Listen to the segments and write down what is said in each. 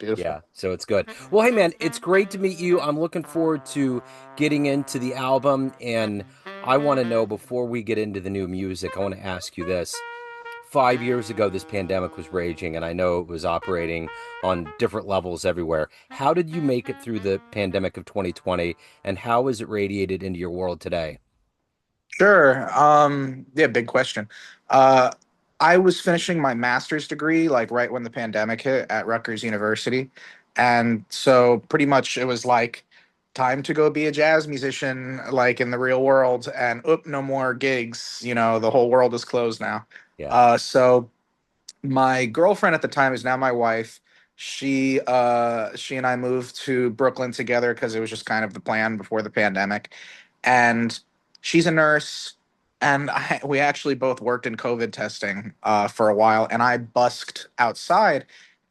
Beautiful. Yeah, so it's good. Well, hey man, it's great to meet you. I'm looking forward to getting into the album, and I want to know before we get into the new music, I want to ask you this. 5 years ago, this pandemic was raging, and I know it was operating on different levels everywhere. How did you make it through the pandemic of 2020, and how is it radiated into your world today? Sure. Yeah, big question. Uh, I was finishing my master's degree like right when the pandemic hit at Rutgers University. And so pretty much it was like time to go be a jazz musician like in the real world and no more gigs, the whole world is closed now. Yeah. So my girlfriend at the time is now my wife. She and I moved to Brooklyn together because it was just kind of the plan before the pandemic. And she's a nurse, and we actually both worked in COVID testing for a while. And I busked outside,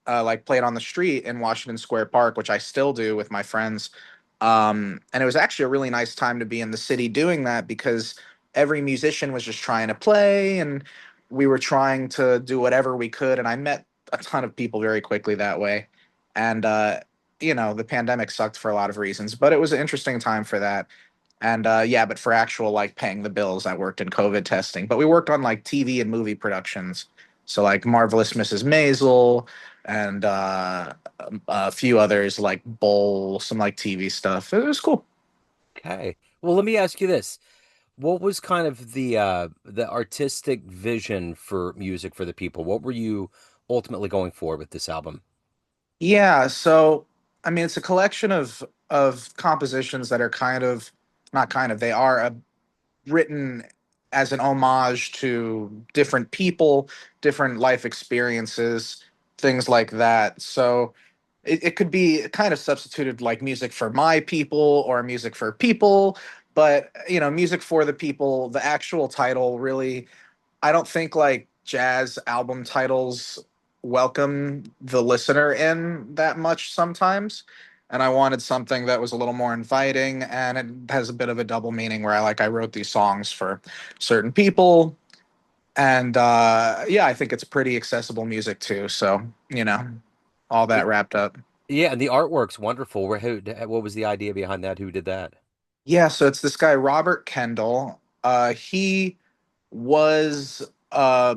like played on the street in Washington Square Park, which I still do with my friends. And it was actually a really nice time to be in the city doing that because every musician was just trying to play, and we were trying to do whatever we could. And I met a ton of people very quickly that way. And the pandemic sucked for a lot of reasons, but it was an interesting time for that. And yeah, but for actual like paying the bills, I worked in COVID testing. But we worked on like TV and movie productions. So like Marvelous Mrs. Maisel and a few others like Bowl, some like TV stuff. It was cool. Okay. Well, let me ask you this. What was kind of the artistic vision for music for the people? What were you ultimately going for with this album? Yeah, so I mean, it's a collection of compositions that are kind of not kind of they are written as an homage to different people, different life experiences, things like that. So it could be kind of substituted like music for my people or music for people, but music for the people. The actual title really I don't think like jazz album titles welcome the listener in that much sometimes. And I wanted something that was a little more inviting, and it has a bit of a double meaning where I wrote these songs for certain people. And yeah, I think it's pretty accessible music too. So, all Yeah, that wrapped up. yeah, and the artwork's wonderful. What was the idea behind that? Who did that? Yeah, so it's this guy, Robert Kendall. He was a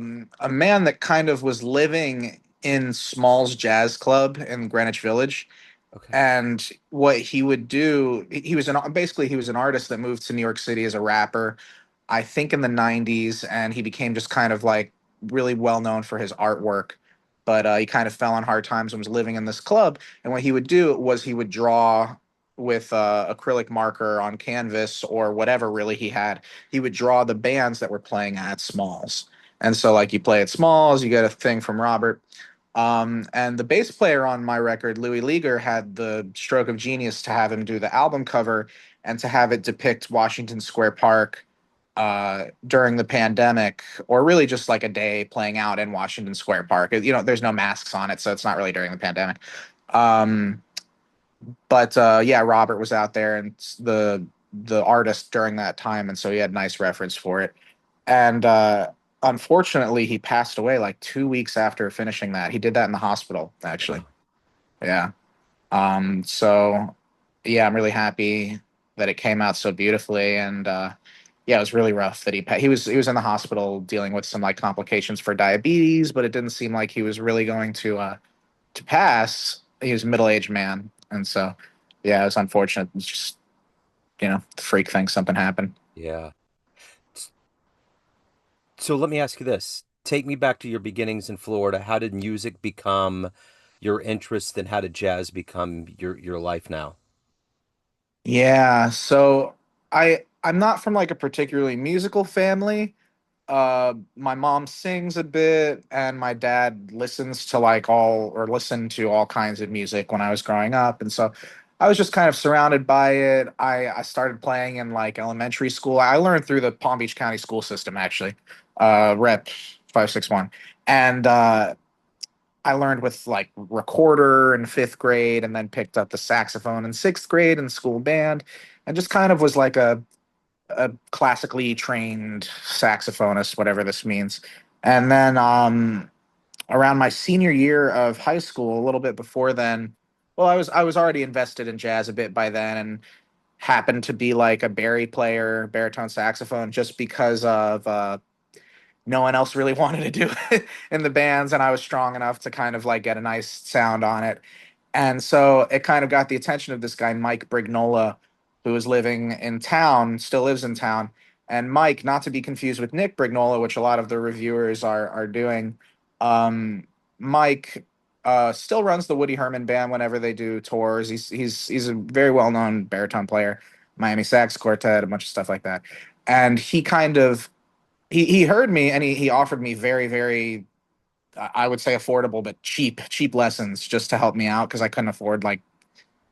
man that kind of was living in Small's Jazz Club in Greenwich Village. Okay. And what he would do, he was basically he was an artist that moved to New York City as a rapper, I think in the 90s, and he became just kind of like really well known for his artwork. But he kind of fell on hard times and was living in this club. And what he would do was he would draw with acrylic marker on canvas or whatever really he had. He would draw the bands that were playing at Smalls. And so, like, you play at Smalls, you get a thing from Robert. And the bass player on my record, Louis Leaguer, had the stroke of genius to have him do the album cover and to have it depict Washington Square Park during the pandemic, or really just like a day playing out in Washington Square Park. There's no masks on it, so it's not really during the pandemic. Um, but yeah, Robert was out there and the artist during that time, and so he had nice reference for it. And unfortunately, he passed away like 2 weeks after finishing that. He did that in the hospital, actually. Oh, Yeah. So yeah, I'm really happy that it came out so beautifully. And yeah, it was really rough that he was in the hospital dealing with some like complications for diabetes, but it didn't seem like he was really going to pass. He was a middle-aged man, and so yeah, it was unfortunate. It's just the freak thing, something happened. yeah. S- So let me ask you this. Take me back to your beginnings in Florida. How did music become your interest, and how did jazz become your life now? Yeah, so I'm not from like a particularly musical family. My mom sings a bit, and my dad listens to like all or listened to all kinds of music when I was growing up, and so I was just kind of surrounded by it. I started playing in like elementary school. I learned through the Palm Beach County school system actually, Rep 561, and I learned with like recorder in fifth grade, and then picked up the saxophone in sixth grade in school band, and just kind of was like a classically trained saxophonist, whatever this means. And then around my senior year of high school, a little bit before then. Well, I was already invested in jazz a bit by then, and happened to be like a Barry baritone saxophone, just because of no one else really wanted to do it in the bands, and I was strong enough to kind of like get a nice sound on it. And so it kind of got the attention of this guy Mike Brignola, who was living in town, still lives in town. And Mike, not to be confused with Nick Brignola, which a lot of the reviewers are doing, um, Mike still runs the Woody Herman band whenever they do tours. He's a very well known baritone player, Miami Sax Quartet, a bunch of stuff like that. And he kind of he heard me, and he offered me very, I would say affordable but cheap lessons, just to help me out because I couldn't afford, like,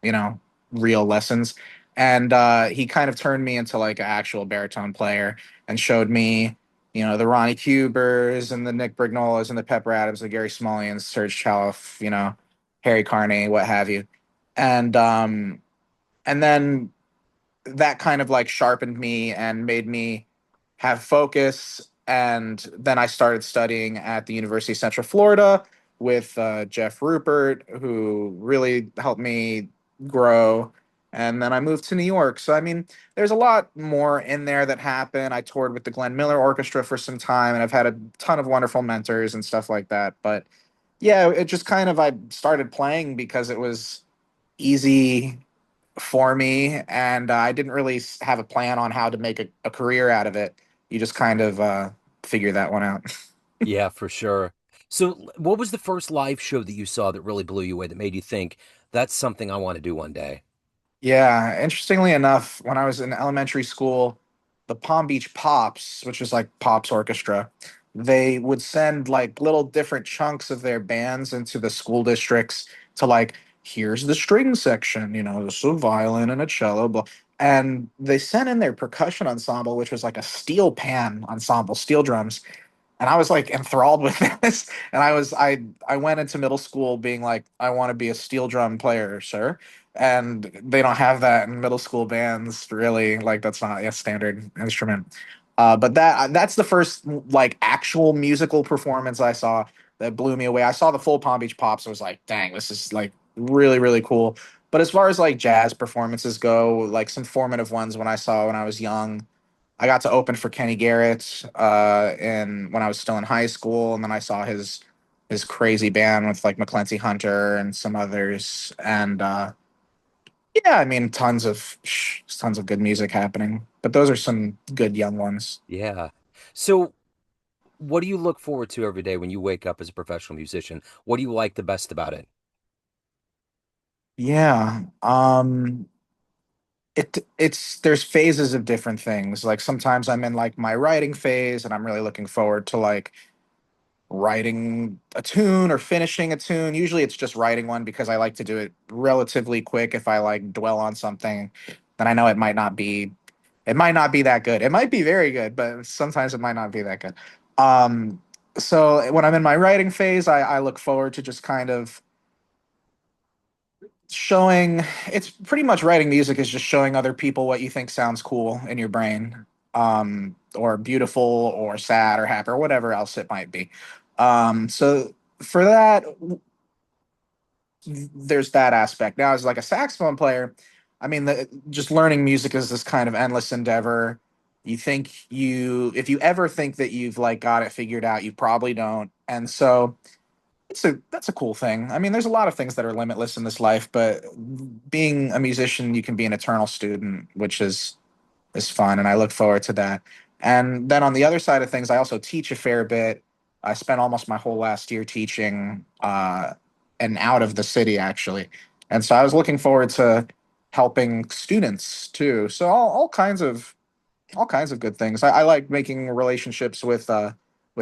you know real lessons. And he kind of turned me into like an actual baritone player, and showed me, the Ronnie Cubers and the Nick Brignolas and the Pepper Adams, the Gary Smullians, Serge Chaloff, Harry Carney, what have you. And then that kind of like sharpened me and made me have focus. And then I started studying at the University of Central Florida with Jeff Rupert, who really helped me grow. And then I moved to New York. So, I mean, there's a lot more in there that happened. I toured with the Glenn Miller Orchestra for some time, and I've had a ton of wonderful mentors and stuff like that. But yeah, it just kind of, I started playing because it was easy for me, and I didn't really have a plan on how to make a career out of it. You just kind of figure that one out. Yeah, for sure. So, what was the first live show that you saw that really blew you away, that made you think that's something I want to do one day? Yeah, interestingly enough, when I was in elementary school, the Palm Beach Pops, which was like Pops Orchestra, they would send like little different chunks of their bands into the school districts to, like, here's the string section, this is a violin and a cello, blah. And they sent in their percussion ensemble, which was like a steel pan ensemble, steel drums, and I was like enthralled with this. And I went into middle school being like, I want to be a steel drum player, sir. And they don't have that in middle school bands, really. Like, that's not a standard instrument. But that's the first like actual musical performance I saw that blew me away. I saw the full Palm Beach Pops. I was like, dang, this is like really cool. But as far as like jazz performances go, like some formative ones when I was young, I got to open for Kenny Garrett in when I was still in high school, and then I saw his crazy band with like McClenty Hunter and some others. And yeah, I mean, tons of good music happening. But those are some good young ones. Yeah. So, what do you look forward to every day when you wake up as a professional musician? What do you like the best about it? Yeah, it's there's phases of different things. Like sometimes I'm in like my writing phase, and I'm really looking forward to like writing a tune or finishing a tune. Usually it's just writing one because I like to do it relatively quick. If I like dwell on something, then I know it might not be that good. It might be very good, but sometimes it might not be that good. Um, so when I'm in my writing phase, I look forward to just kind of showing it's pretty much writing music is just showing other people what you think sounds cool in your brain, or beautiful or sad or happy or whatever else it might be. So for that, there's that aspect. Now, as like a saxophone player, I mean, just learning music is this kind of endless endeavor. If you ever think that you've like got it figured out, you probably don't. And so that's a cool thing. I mean, there's a lot of things that are limitless in this life, but being a musician, you can be an eternal student, which is fun, and I look forward to that. And then on the other side of things, I also teach a fair bit. I spent almost my whole last year teaching, and out of the city actually, and so I was looking forward to helping students too. So all kinds of good things. I like making relationships with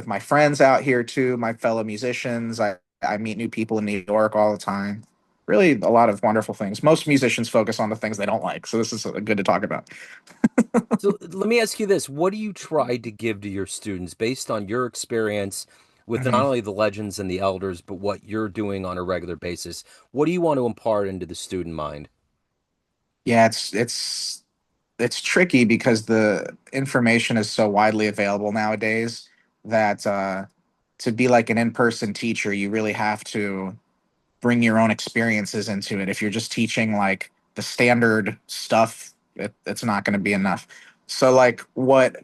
my friends out here too, my fellow musicians. I meet new people in New York all the time. Really, a lot of wonderful things. Most musicians focus on the things they don't like, so this is good to talk about. So, let me ask you this. What do you try to give to your students based on your experience with not Mhm. only the legends and the elders, but what you're doing on a regular basis? What do you want to impart into the student mind? Yeah, it's tricky because the information is so widely available nowadays that to be like an in-person teacher, you really have to bring your own experiences into it. If you're just teaching like the standard stuff, it's not going to be enough. So like what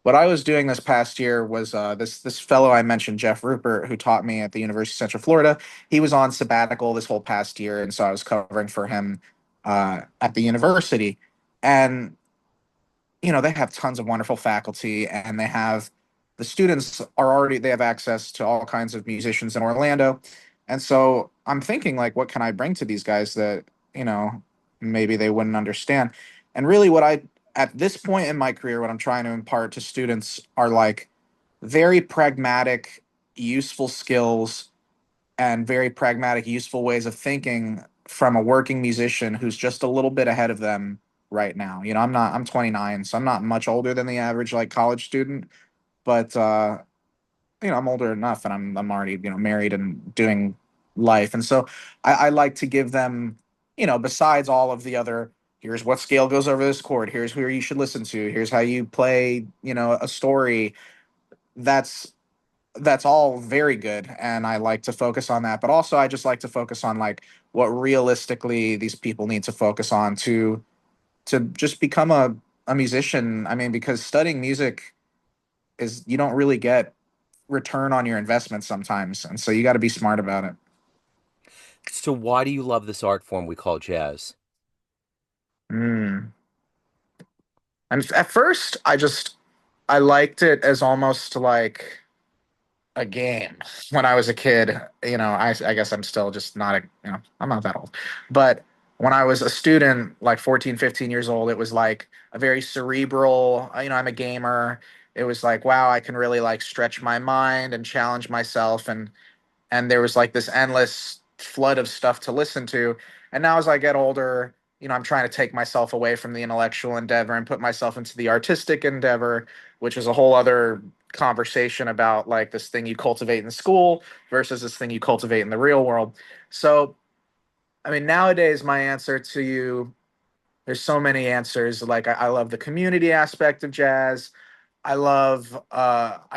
I was doing this past year was this fellow I mentioned, Jeff Rupert, who taught me at the University of Central Florida. He was on sabbatical this whole past year, and so I was covering for him at the university. And they have tons of wonderful faculty, and the students are already they have access to all kinds of musicians in Orlando. And so I'm thinking, like, what can I bring to these guys that you know maybe they wouldn't understand? And really, what I at this point in my career, what I'm trying to impart to students are like very pragmatic, useful skills and very pragmatic, useful ways of thinking from a working musician who's just a little bit ahead of them right now. I'm 29, so I'm not much older than the average like college student, but I'm older enough, and I'm already married and doing life, and so I like to give them, besides all of the other. Here's what scale goes over this chord. Here's who you should listen to. Here's how you play, a story. That's that's all very good, and I like to focus on that, but also I just like to focus on like what realistically these people need to focus on to just become a musician. I mean, because studying music is you don't really get return on your investment sometimes, and so you got to be smart about it. So why do you love this art form we call jazz? mm. And at first I liked it as almost like a game when I was a kid. I guess I'm still just not I'm not that old. But when I was a student, like 14, 15 years old, it was like a very cerebral, I'm a gamer. It was like, wow, I can really like stretch my mind and challenge myself. And there was like this endless flood of stuff to listen to. And now as I get older, I'm trying to take myself away from the intellectual endeavor and put myself into the artistic endeavor, which is a whole other conversation about like this thing you cultivate in school versus this thing you cultivate in the real world. So, I mean, nowadays my answer to you, there's so many answers. Like I love the community aspect of jazz. I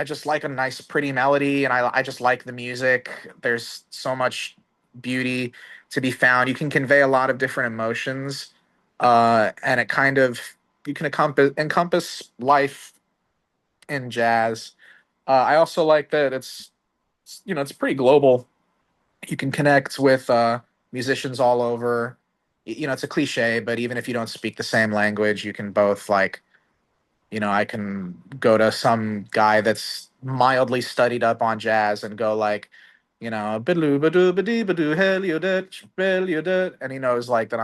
just like a nice pretty melody, and I just like the music. There's so much beauty to be found. You can convey a lot of different emotions, and it kind of you can encompass life in jazz. I also like that it's pretty global. You can connect with musicians all over. It's a cliche, but even if you don't speak the same language, you can both like I can go to some guy that's mildly studied up on jazz and go like, bidoo badoo badee badoo hell and he knows like that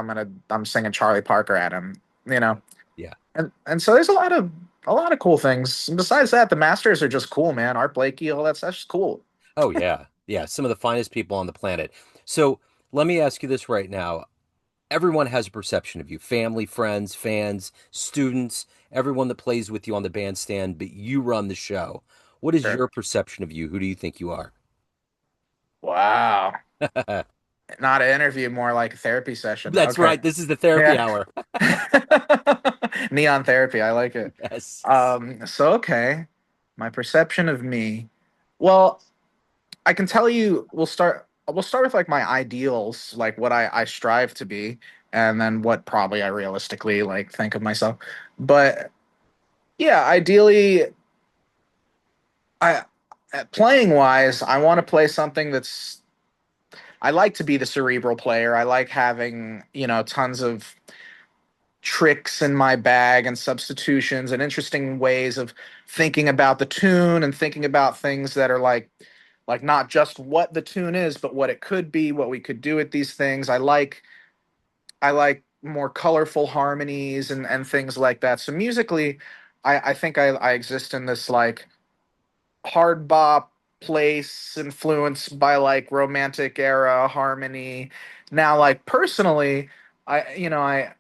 I'm singing Charlie Parker at him, you know. Yeah. And so there's a lot of cool things. And besides that, the masters are just cool, man. Art Blakey, all that's just cool. Oh yeah. Yeah, some of the finest people on the planet. So let me ask you this right now. Everyone has a perception of you, family, friends, fans, students, everyone that plays with you on the bandstand, but you run the show. What is Sure. your perception of you? Who do you think you are? Wow. Not an interview, more like a therapy session. That's Okay. right. This is the therapy Yeah. hour. Neon therapy. I like it. Yes. So okay. My perception of me. Well, I can tell you we'll start with like my ideals, like what I strive to be, and then what probably I realistically like think of myself. But yeah, ideally I playing wise, I want to play something that's I like to be the cerebral player. I like having, tons of tricks in my bag and substitutions and interesting ways of thinking about the tune and thinking about things that are like not just what the tune is but what it could be, what we could do with these things. I like more colorful harmonies and things like that. So musically I think I exist in this like hard bop place influenced by like romantic era harmony. Now like personally I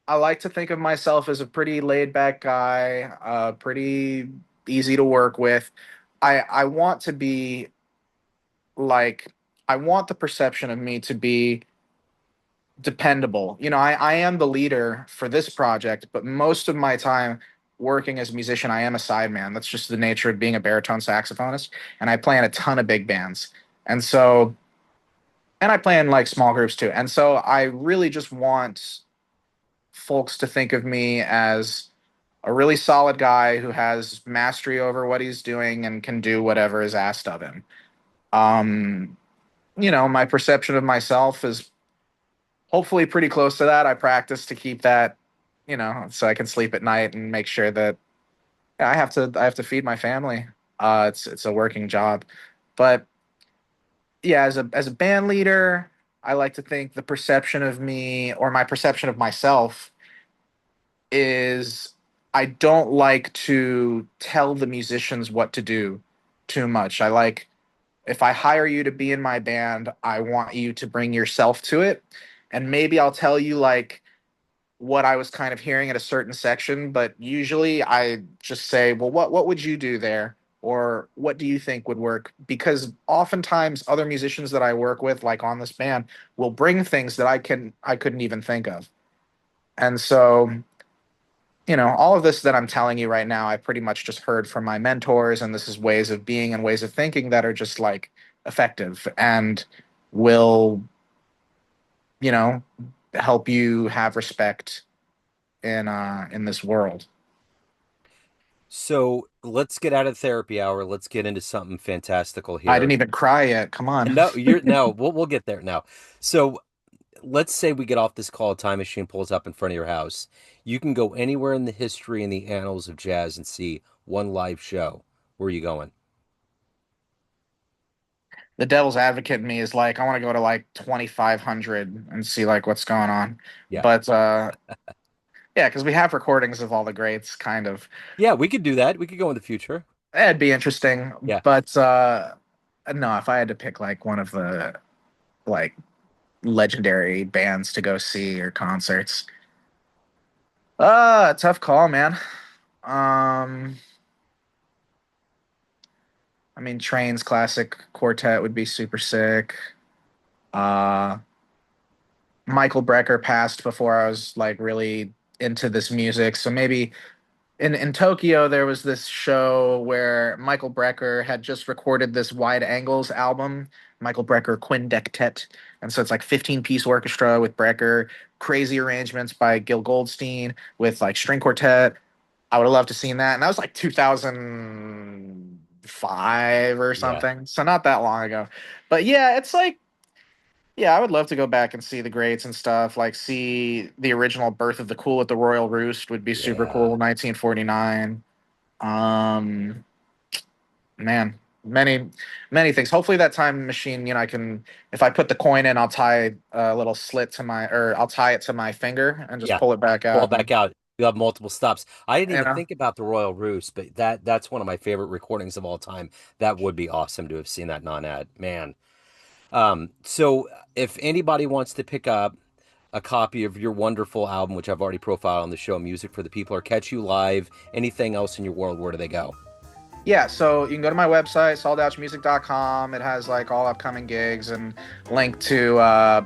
like to think of myself as a pretty laid back guy, pretty easy to work with. I want to be like I want the perception of me to be dependable. I am the leader for this project, but most of my time working as a musician, I am a sideman. That's just the nature of being a baritone saxophonist. And I play in a ton of big bands. And so, and I play in like small groups too. And so I really just want folks to think of me as a really solid guy who has mastery over what he's doing and can do whatever is asked of him. Um, my perception of myself is hopefully pretty close to that. I practice to keep that, so I can sleep at night and make sure that I have to feed my family. It's a working job, but yeah, as a band leader, I like to think the perception of me or my perception of myself is I don't like to tell the musicians what to do too much. I like if I hire you to be in my band, I want you to bring yourself to it. And maybe I'll tell you like what I was kind of hearing at a certain section, but usually I just say, well, what would you do there? Or what do you think would work? Because oftentimes other musicians that I work with, like on this band, will bring things that I couldn't even think of. And so, all of this that I'm telling you right now, I pretty much just heard from my mentors, and this is ways of being and ways of thinking that are just like effective and will, you know, help you have respect in this world. So let's get out of therapy hour. Let's get into something fantastical I didn't here. even cry yet. Come on. No, you're no, we'll get there now. So let's say we get off this call, a time machine pulls up in front of your house. You can go anywhere in the history and the annals of jazz and see one live show. Where are you going? The devil's advocate in me is like, I want to go to like 2,500 and see like what's going on. Yeah. But yeah, because we have recordings of all the greats, kind of. Yeah, we could do that. We could go in the future. It'd be interesting. Yeah. But no, if I had to pick like one of the like legendary bands to go see or concerts, tough call, man. Um, I mean, Train's classic quartet would be super sick. Uh, Michael Brecker passed before I was like really into this music, so maybe in Tokyo there was this show where Michael Brecker had just recorded this Wide Angles album, Michael Brecker Quindectet, and so it's like 15-piece orchestra with Brecker, crazy arrangements by Gil Goldstein with like string quartet. I would have loved to seen that, and that was like 2005 or Yeah. something, so not that long ago. But yeah, it's like yeah, I would love to go back and see the greats and stuff. Like see the original Birth of the Cool at the Royal Roost would be super Yeah. cool. 1949. Um, man, many things. Hopefully that time machine, I can if I put the coin in, I'll tie a little slit to I'll tie it to my finger and just Yeah. pull it back Pull out. back And, out. You have multiple stops. I didn't you even know, think about the Royal Roost, but that's one of my favorite recordings of all time. That would be awesome to have seen that non-ad. Man. So if anybody wants to pick up a copy of your wonderful album, which I've already profiled on the show, Music for the People, or catch you live, anything else in your world, where do they go? yeah, so you can go to my website, sauldautchmusic.com. It has like all upcoming gigs and link to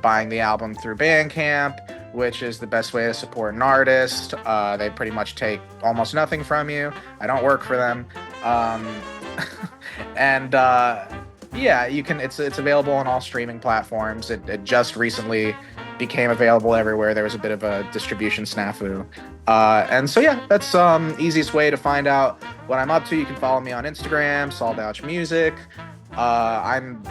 buying the album through Bandcamp, which is the best way to support an artist. They pretty much take almost nothing from you. I don't work for them. Um, and yeah, you can. It's available on all streaming platforms. It just recently became available everywhere. There was a bit of a distribution snafu. And so yeah, that's easiest way to find out what I'm up to. You can follow me on Instagram, Saul Dautch Music. I'm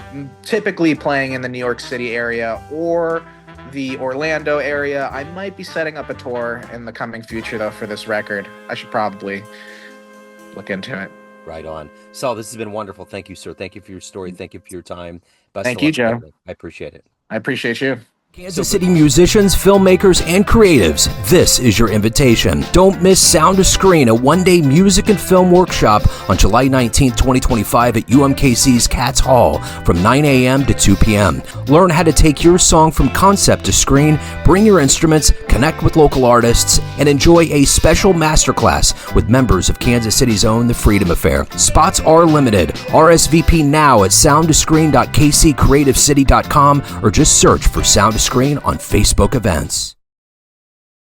typically playing in the New York City area or the Orlando area. I might be setting up a tour in the coming future though for this record. I should probably look into it. Right on. Saul, this has been wonderful. Thank you, sir. Thank you for your story. Thank you for your time. Best Thank of you, luck with Joe. everything. I appreciate it. I appreciate you. Kansas City musicians, filmmakers, and creatives, this is your invitation. Don't miss Sound to Screen, a one-day music and film workshop on July 19, 2025 at UMKC's Katz Hall from 9 a.m. to 2 p.m. Learn how to take your song from concept to screen, bring your instruments, connect with local artists, and enjoy a special masterclass with members of Kansas City's own The Freedom Affair. Spots are limited. RSVP now at soundtoscreen.kccreativecity.com or just search for Sound to Screen on Facebook events.